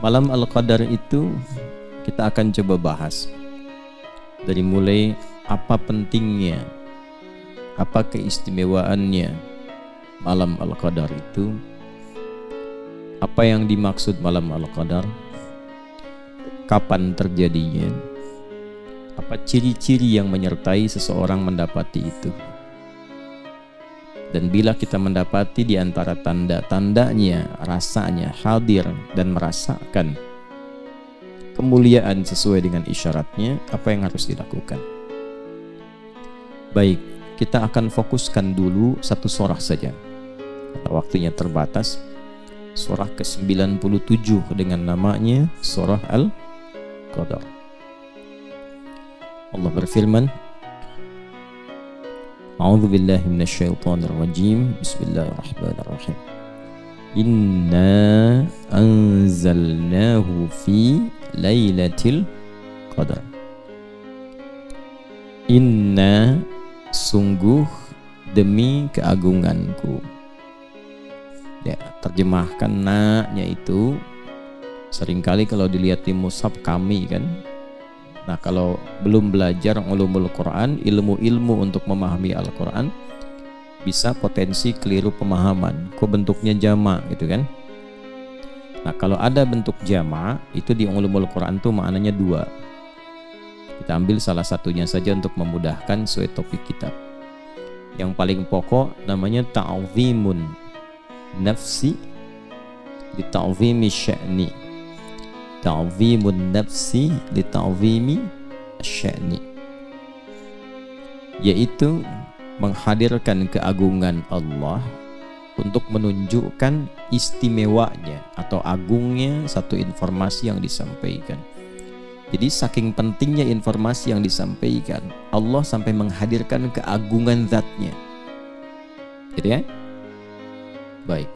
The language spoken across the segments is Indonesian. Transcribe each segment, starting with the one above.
Malam Al-Qadar itu kita akan coba bahas dari mulai apa pentingnya, apa keistimewaannya malam Al-Qadar itu, apa yang dimaksud malam Al-Qadar, kapan terjadinya, apa ciri-ciri yang menyertai seseorang mendapati itu. Dan bila kita mendapati di antara tanda-tandanya, rasanya hadir dan merasakan kemuliaan sesuai dengan isyaratnya, apa yang harus dilakukan? Baik, kita akan fokuskan dulu satu surah saja. Waktunya terbatas. Surah ke-97 dengan namanya Surah Al-Qadar. Allah berfirman, A'udzu billahi minasyaitonir rajim. Bismillahirrahmanirrahim. Inna anzalnahu fi lailatul qadar. Inna, sungguh, demi keagunganku. Ya, terjemahkan na-nya itu seringkali kalau dilihat di mushaf kami kan. Nah, kalau belum belajar ulumul Quran, ilmu-ilmu untuk memahami Al-Quran, bisa potensi keliru pemahaman. Kok bentuknya jama' gitu kan? Nah, kalau ada bentuk jama' itu di ulumul Quran tuh maknanya dua. Kita ambil salah satunya saja untuk memudahkan sesuai topik kita. Yang paling pokok namanya ta'zimun nafsi di ta'zimi sya'ni. Ta'zimun nafsi li ta'zimi sya'ni, yaitu menghadirkan keagungan Allah untuk menunjukkan istimewanya atau agungnya satu informasi yang disampaikan. Jadi saking pentingnya informasi yang disampaikan, Allah sampai menghadirkan keagungan zatnya. Gitu ya? Baik.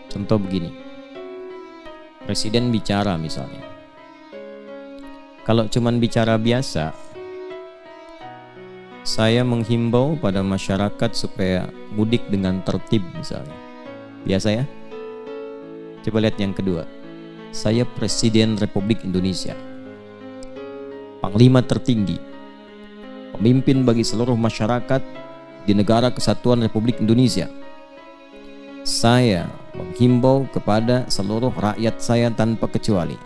Contoh begini. Presiden bicara misalnya. Kalau cuman bicara biasa, saya menghimbau pada masyarakat supaya mudik dengan tertib misalnya. Biasa ya? Coba lihat yang kedua. Saya Presiden Republik Indonesia, Panglima tertinggi, pemimpin bagi seluruh masyarakat di Negara Kesatuan Republik Indonesia. Saya menghimbau kepada seluruh rakyat saya tanpa kecuali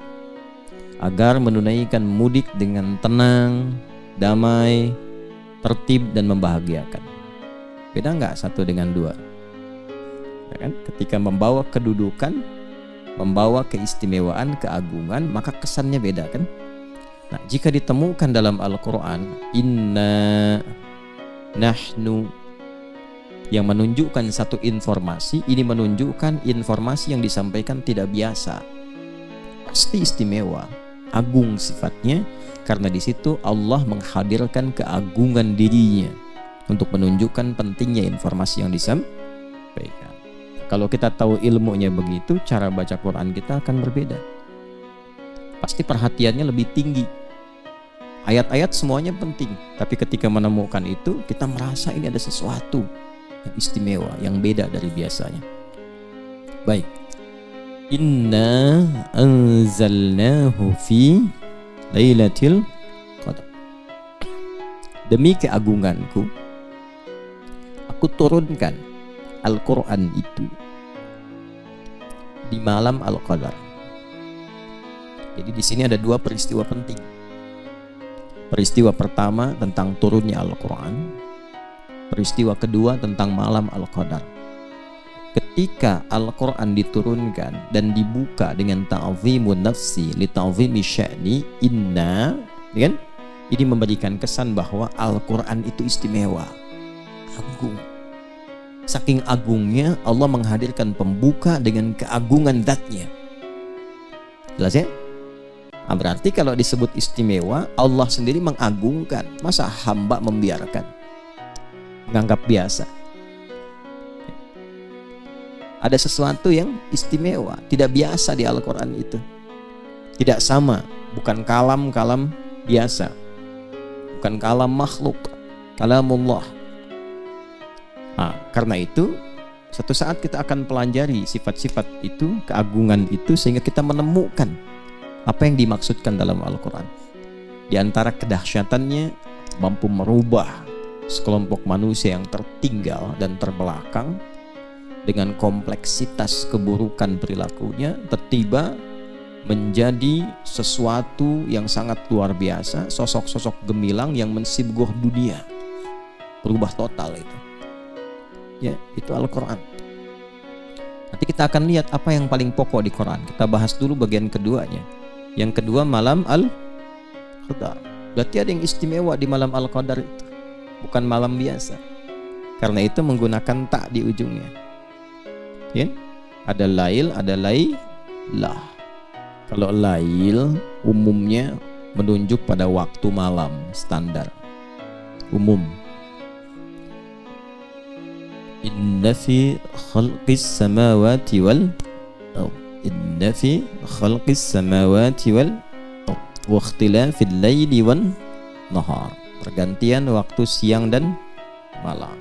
agar menunaikan mudik dengan tenang, damai, tertib dan membahagiakan. Beda nggak satu dengan dua? Ya kan? Ketika membawa kedudukan, membawa keistimewaan, keagungan, maka kesannya beda kan? Nah, jika ditemukan dalam Al-Quran, inna nahnu, yang menunjukkan satu informasi, ini menunjukkan informasi yang disampaikan tidak biasa, pasti istimewa, agung sifatnya, karena di situ Allah menghadirkan keagungan dirinya untuk menunjukkan pentingnya informasi yang disampaikan. Kalau kita tahu ilmunya begitu, cara baca Quran kita akan berbeda. Pasti perhatiannya lebih tinggi. Ayat-ayat semuanya penting, tapi ketika menemukan itu, kita merasa ini ada sesuatu yang istimewa, yang beda dari biasanya. Baik. Inna anzalnahu fi lailatul qadar. Demi keagunganku, aku turunkan Al-Quran itu di malam Al-Qadar. Jadi di sini ada dua peristiwa penting. Peristiwa pertama tentang turunnya Al-Quran. Peristiwa kedua tentang malam Al-Qadar. Ketika Al-Quran diturunkan dan dibuka dengan ta'zimun nafsi li ta'zimi sya'ni, inna, kan? Ini memberikan kesan bahwa Al-Quran itu istimewa, agung. Saking agungnya, Allah menghadirkan pembuka dengan keagungan zatnya. Jelas ya? Nah, berarti kalau disebut istimewa, Allah sendiri mengagungkan. Masa hamba membiarkan, menganggap biasa? Ada sesuatu yang istimewa, tidak biasa di Al-Quran itu. Tidak sama, bukan kalam-kalam biasa, bukan kalam makhluk, kalamullah. Nah, karena itu Suatu saat kita akan pelajari sifat-sifat itu, keagungan itu, sehingga kita menemukan apa yang dimaksudkan dalam Al-Quran. Di antara kedahsyatannya, mampu merubah sekelompok manusia yang tertinggal dan terbelakang dengan kompleksitas keburukan perilakunya, tiba-tiba menjadi sesuatu yang sangat luar biasa, sosok-sosok gemilang yang mensibgoh dunia, berubah total itu. Ya, itu Al-Quran. Nanti kita akan lihat apa yang paling pokok di Quran. Kita bahas dulu bagian keduanya. Yang kedua, malam Al-Qadar. Berarti ada yang istimewa di malam Al-Qadar itu, bukan malam biasa. Karena itu menggunakan tak di ujungnya. Ya? Ada lail, ada lailah. Kalau lail umumnya menunjuk pada waktu malam standar umum. Inna fi khalqis samawati wal ardh. Inna fi khalqis samawati wal ardh wa ikhtilafil laili wan nahar. Pergantian waktu siang dan malam.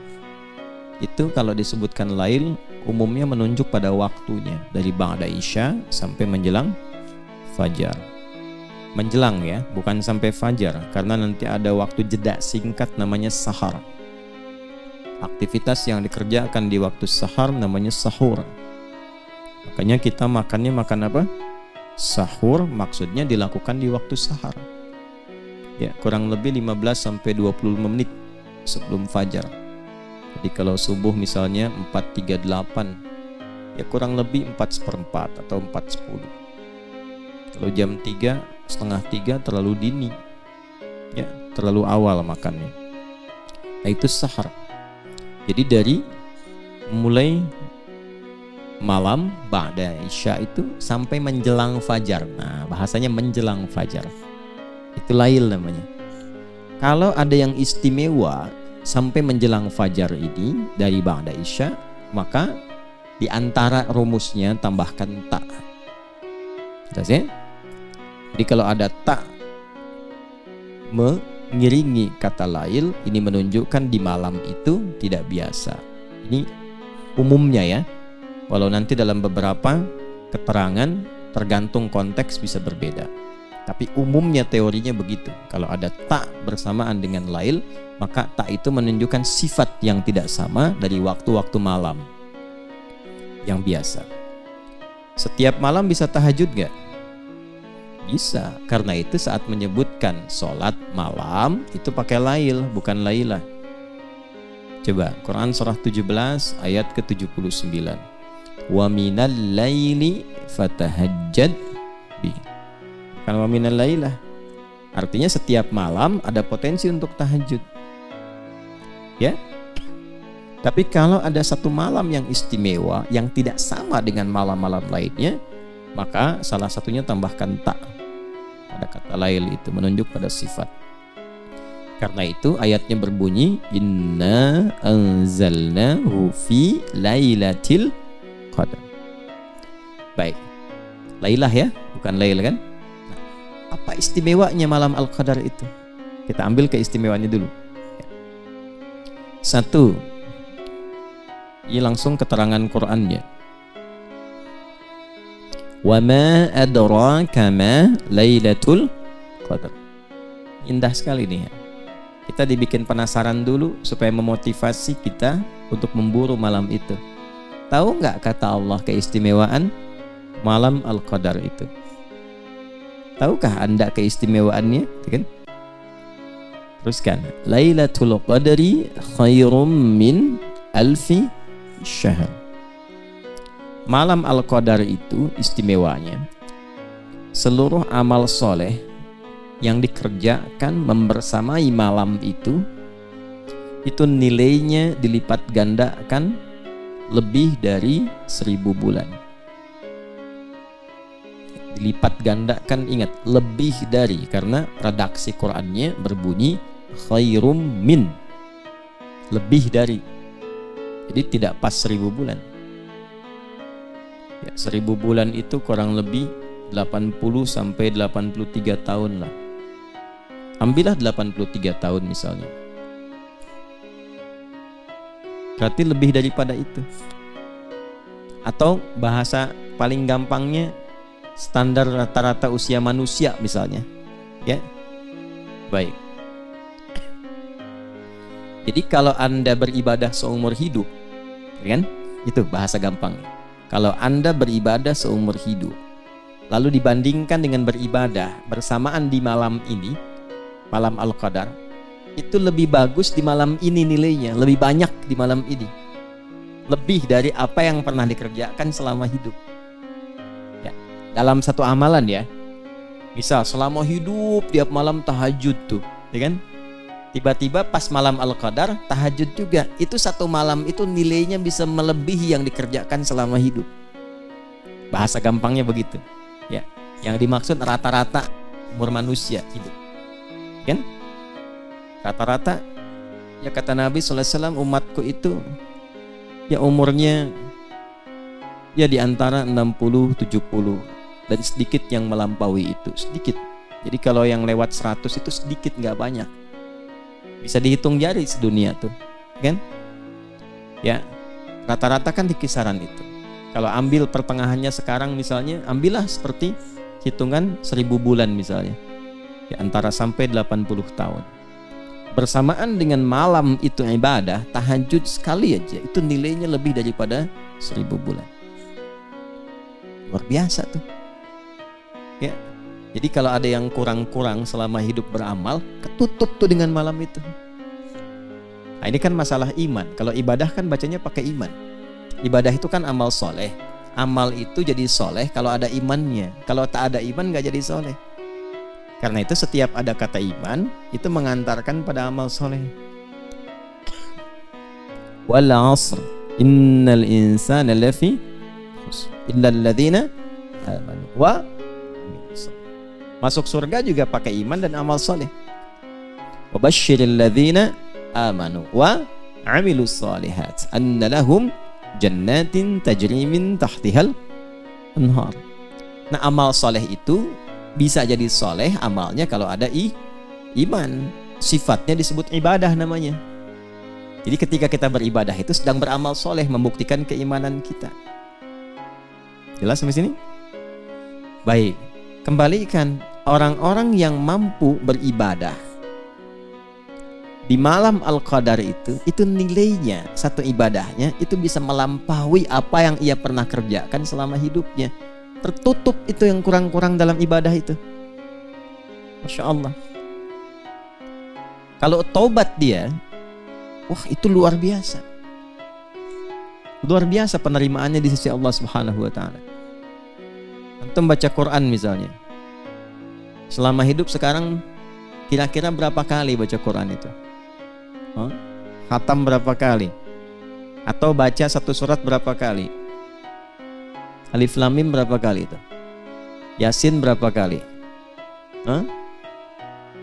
Itu kalau disebutkan lail umumnya menunjuk pada waktunya dari ba'da isya sampai menjelang fajar. Menjelang ya, bukan sampai fajar, karena nanti ada waktu jeda singkat namanya sahar. Aktivitas yang dikerjakan di waktu sahar namanya sahur. Makanya kita makannya makan apa? Sahur, maksudnya dilakukan di waktu sahar. Ya, kurang lebih 15 sampai 25 menit sebelum fajar. Jadi kalau subuh misalnya 4.38, ya kurang lebih 4:4 atau 4:10. Kalau jam 2:30 terlalu dini, ya terlalu awal makannya. Nah itu sahar. Jadi dari mulai malam ba'da isya itu sampai menjelang fajar. Nah bahasanya menjelang fajar. Itu lail namanya. Kalau ada yang istimewa sampai menjelang fajar ini dari ba'da isya, maka di antara rumusnya tambahkan ta. Jelas ya? Jadi kalau ada tak mengiringi kata lail, ini menunjukkan di malam itu tidak biasa. Ini umumnya ya. Walau nanti dalam beberapa keterangan tergantung konteks bisa berbeda. Tapi umumnya teorinya begitu. Kalau ada tak bersamaan dengan lail, maka tak itu menunjukkan sifat yang tidak sama dari waktu-waktu malam yang biasa. Setiap malam bisa tahajud gak? Bisa, karena itu saat menyebutkan sholat malam itu pakai lail, bukan lailah. Coba Quran surah 17 ayat ke-79. Wa minal laili fatahajjad bi. Bukan wa minal lailah. Artinya setiap malam ada potensi untuk tahajud. Ya. Tapi kalau ada satu malam yang istimewa yang tidak sama dengan malam-malam lainnya, maka salah satunya tambahkan tak pada kata lail itu menunjuk pada sifat. Karena itu ayatnya berbunyi inna anzalnahu fi lailatul qadar. Baik, lailah ya, bukan lail kan? Nah, apa istimewanya malam Al-Qadar itu? Kita ambil keistimewaannya dulu. Satu, ini langsung keterangan Qur'annya. Wa ma adraka ma lailatul qadar. Indah sekali nih ya. Kita dibikin penasaran dulu supaya memotivasi kita untuk memburu malam itu. Tahu nggak kata Allah keistimewaan malam Al-Qadar itu? Tahukah Anda keistimewaannya? Kan? Teruskan. Lailatul qadri khairum min alfi syahr. Malam Al-Qadar itu istimewanya seluruh amal soleh yang dikerjakan membersamai malam itu nilainya dilipat gandakan lebih dari 1000 bulan. Dilipat gandakan, ingat, lebih dari, karena redaksi Qur'annya berbunyi khairum min, lebih dari. Jadi tidak pas 1000 bulan. Ya, 1000 bulan itu kurang lebih 80 sampai 83 tahun lah. Ambillah 83 tahun misalnya. Berarti lebih daripada itu. Atau bahasa paling gampangnya standar rata-rata usia manusia misalnya. Ya. Baik. Jadi kalau Anda beribadah seumur hidup, kan? Itu bahasa gampangnya. Kalau Anda beribadah seumur hidup, lalu dibandingkan dengan beribadah bersamaan di malam ini, malam Al-Qadar, itu lebih bagus di malam ini nilainya, lebih banyak di malam ini. Lebih dari apa yang pernah dikerjakan selama hidup. Ya, dalam satu amalan ya. Misal selama hidup tiap malam tahajud tuh, ya kan? Tiba-tiba pas malam Al-Qadar tahajud juga. Itu satu malam itu nilainya bisa melebihi yang dikerjakan selama hidup. Bahasa gampangnya begitu. Ya, yang dimaksud rata-rata umur manusia hidup. Kan? Rata-rata ya kata Nabi sallallahu alaihi wasallam, umatku itu ya umurnya ya di antara 60 70 dan sedikit yang melampaui itu, sedikit. Jadi kalau yang lewat 100 itu sedikit, nggak banyak. Bisa dihitung jari sedunia tuh, kan? Ya, rata-rata kan di kisaran itu. Kalau ambil pertengahannya sekarang misalnya, ambillah seperti hitungan 1000 bulan misalnya. Ya, antara sampai 80 tahun. Bersamaan dengan malam itu ibadah, tahajud sekali aja, itu nilainya lebih daripada 1000 bulan. Luar biasa tuh. Ya. Jadi kalau ada yang kurang-kurang selama hidup beramal, ketutup tuh dengan malam itu. Nah, ini kan masalah iman. Kalau ibadah kan bacanya pakai iman. Ibadah itu kan amal soleh. Amal itu jadi soleh kalau ada imannya. Kalau tak ada iman nggak jadi soleh. Karena itu setiap ada kata iman, itu mengantarkan pada amal soleh. Wal 'asr innal insana lafi khusr illa alladziina amanu wa masuk surga juga pakai iman dan amal soleh. Wa basyiril ladzina amanu wa 'amilus shalihat anna lahum jannatin tajri min tahtihal anhar. Nah, amal soleh itu bisa jadi soleh amalnya kalau ada iman. Sifatnya disebut ibadah namanya. Jadi ketika kita beribadah itu sedang beramal soleh, membuktikan keimanan kita. Jelas sampai sini? Baik, kembalikan. Orang-orang yang mampu beribadah di malam Al-Qadar itu nilainya, satu ibadahnya itu bisa melampaui apa yang ia pernah kerjakan selama hidupnya. Tertutup itu yang kurang-kurang dalam ibadah itu. Masya Allah. Kalau taubat dia, wah itu luar biasa. Luar biasa penerimaannya di sisi Allah Subhanahu wa ta'ala. Antum baca Quran misalnya, selama hidup sekarang kira-kira berapa kali baca Quran itu? Khatam berapa kali? Atau baca satu surat berapa kali? Alif Lam Mim berapa kali itu? Yasin berapa kali?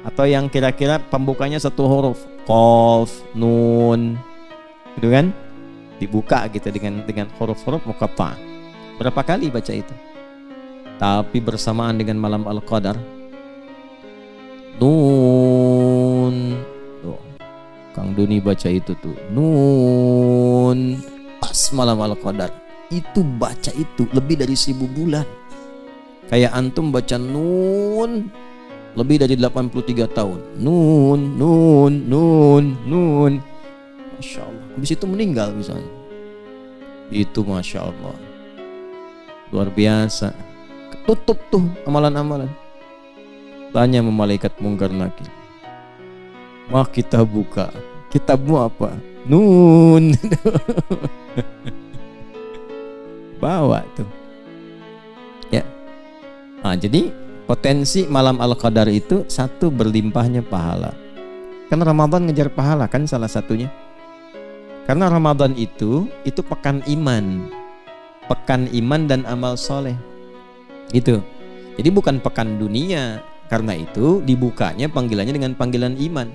Atau yang kira-kira pembukanya satu huruf, Qaf, Nun, gitu kan? Dibuka gitu dengan huruf-huruf muqatta'. Berapa kali baca itu? Tapi bersamaan dengan malam Al-Qadar, Nun, tuh, Kang Duni baca itu tuh, Nun, pas malam Al-Qadar, itu baca itu lebih dari 1000 bulan. Kayak antum baca Nun lebih dari 83 tahun. Nun, Nun, Nun, Nun. Masya Allah. Habis itu meninggal misalnya. Itu Masya Allah. Luar biasa. Ketutup tuh amalan-amalan. Tanya sama malaikat Mungkar Nakir. Mah kita buka. Kitabmu apa? Nun. Bawa tuh. Ya. Nah, jadi potensi malam Al-Qadar itu satu, berlimpahnya pahala. Kan Ramadan ngejar pahala kan salah satunya. Karena Ramadan itu pekan iman. Pekan iman dan amal soleh. Gitu. Jadi bukan pekan dunia. Karena itu dibukanya panggilannya dengan panggilan iman.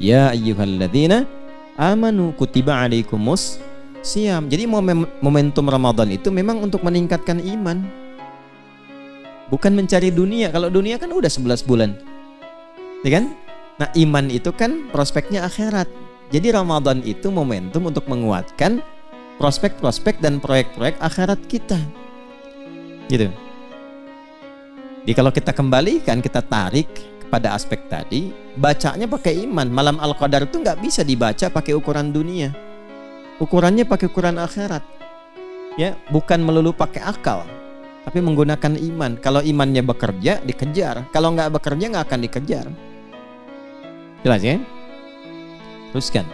Ya ayyuhalladzina amanu kutiba alaikumus siyam. Jadi momentum Ramadan itu memang untuk meningkatkan iman. Bukan mencari dunia. Kalau dunia kan udah 11 bulan. Ya kan? Nah, iman itu kan prospeknya akhirat. Jadi Ramadan itu momentum untuk menguatkan prospek-prospek dan proyek-proyek akhirat kita. Gitu. Jadi kalau kita kembalikan, kita tarik kepada aspek tadi, bacanya pakai iman. Malam Al-Qadar itu nggak bisa dibaca pakai ukuran dunia. Ukurannya pakai ukuran akhirat. Ya, bukan melulu pakai akal, tapi menggunakan iman. Kalau imannya bekerja, dikejar. Kalau nggak bekerja, nggak akan dikejar. Jelas ya? Teruskan.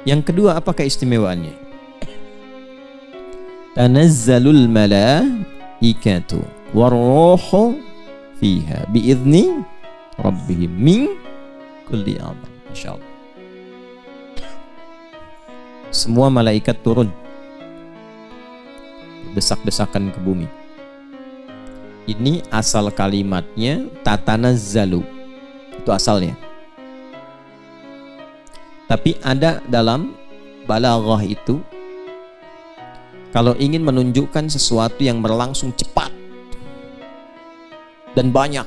Yang kedua, apa keistimewaannya? Tanazzalul malaikatu warruhu fiha biizni rabbihim min kulli amr. Masyaallah. Semua malaikat turun desak-desakan ke bumi. Ini asal kalimatnya tatanazzalu. Itu asalnya. Tapi ada dalam balaghah itu, kalau ingin menunjukkan sesuatu yang berlangsung cepat dan banyak,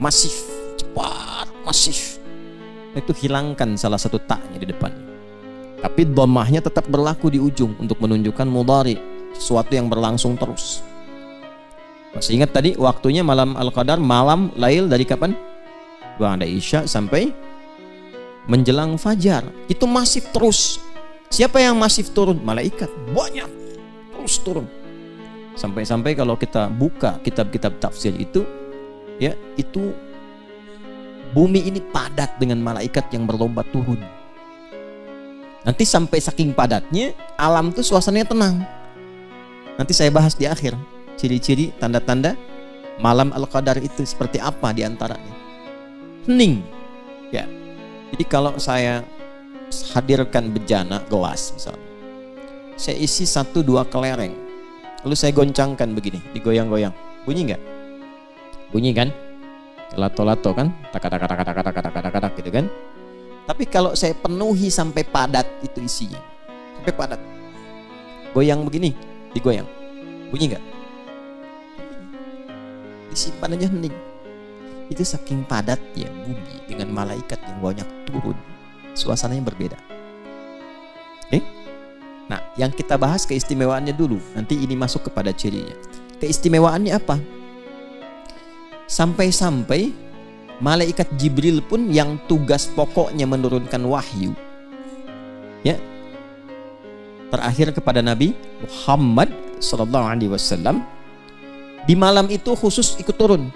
masif, cepat, masif, itu hilangkan salah satu taknya di depan. Tapi dhammahnya tetap berlaku di ujung untuk menunjukkan mudhari, sesuatu yang berlangsung terus. Masih ingat tadi waktunya malam Al-Qadar, malam lail dari kapan? Ba'da Isya sampai menjelang fajar. Itu masif terus. Siapa yang masif turun? Malaikat. Banyak. Terus turun. Sampai-sampai kalau kita buka kitab-kitab tafsir itu, ya, itu bumi ini padat dengan malaikat yang berlomba turun. Nanti sampai saking padatnya, alam tuh suasananya tenang. Nanti saya bahas di akhir ciri-ciri tanda-tanda malam Al-Qadar itu seperti apa diantaranya. Hening, ya. Jadi kalau saya hadirkan bejana gelas misalnya, saya isi 1-2 kelereng, lalu saya goncangkan begini, digoyang-goyang, bunyi nggak? Bunyi kan? Lato-lato kan? Tak-tak-tak-tak-tak-tak-tak gitu kan? Tapi kalau saya penuhi sampai padat itu isinya, sampai padat, goyang begini, digoyang, bunyi nggak? Disimpan aja hening. Itu saking padat ya bumi dengan malaikat yang banyak turun, suasananya berbeda. Oke? Nah, yang kita bahas keistimewaannya dulu. Nanti ini masuk kepada cirinya. Keistimewaannya apa? Sampai-sampai malaikat Jibril pun yang tugas pokoknya menurunkan wahyu, ya, terakhir kepada Nabi Muhammad SAW, di malam itu khusus ikut turun,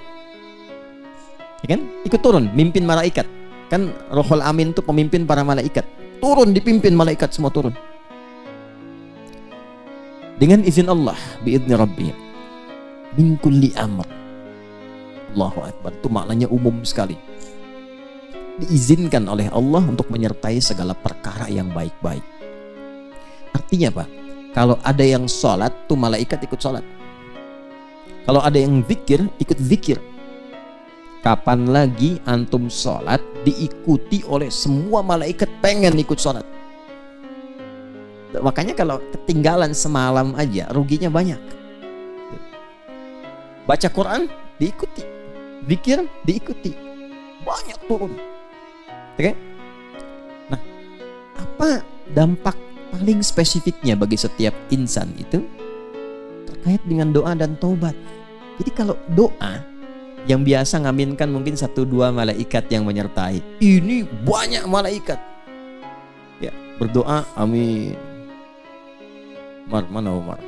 ya kan? Ikut turun, mimpin malaikat. Kan Rohul Amin itu pemimpin para malaikat. Turun, dipimpin malaikat semua turun. Dengan izin Allah, biidzni Rabbi, min kulli amr. Allahu Akbar, itu maknanya umum sekali. Diizinkan oleh Allah untuk menyertai segala perkara yang baik-baik. Artinya apa? Kalau ada yang sholat, tuh malaikat ikut sholat. Kalau ada yang zikir, ikut zikir. Kapan lagi antum sholat diikuti oleh semua malaikat pengen ikut sholat? Makanya kalau ketinggalan semalam aja, ruginya banyak. Baca Quran, diikuti. Zikir, diikuti. Banyak turun. Oke? Nah, apa dampak paling spesifiknya bagi setiap insan itu? Terkait dengan doa dan taubat. Jadi kalau doa yang biasa ngaminkan mungkin 1-2 malaikat yang menyertai, ini banyak malaikat. Ya, berdoa, amin. Mana Umar?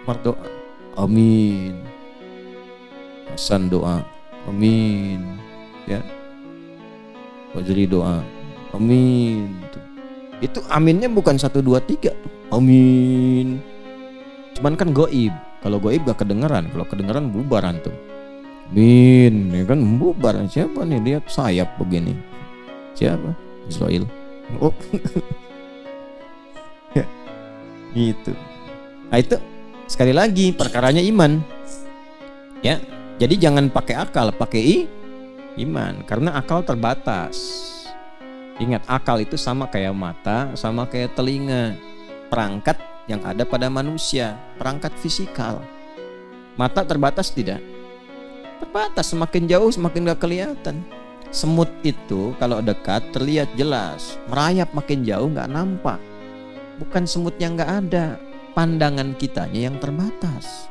Umar doa, amin. Hasan doa, amin. Ya, Wajri doa, amin. Itu aminnya bukan 1-2-3, amin. Cuman kan goib. Kalau goib gak kedengeran. Kalau kedengeran bubar antum. Amin, ya kan bubar. Siapa nih? Lihat sayap begini. Siapa? Israel. Oh. Ya, gitu. Nah itu sekali lagi perkaranya iman. Ya, jadi jangan pakai akal, pakai iman. Karena akal terbatas. Ingat, akal itu sama kayak mata, sama kayak telinga. Perangkat yang ada pada manusia, perangkat fisikal. Mata terbatas tidak? Terbatas, semakin jauh semakin gak kelihatan. Semut itu kalau dekat terlihat jelas, merayap makin jauh nggak nampak. Bukan semutnya nggak ada, pandangan kitanya yang terbatas.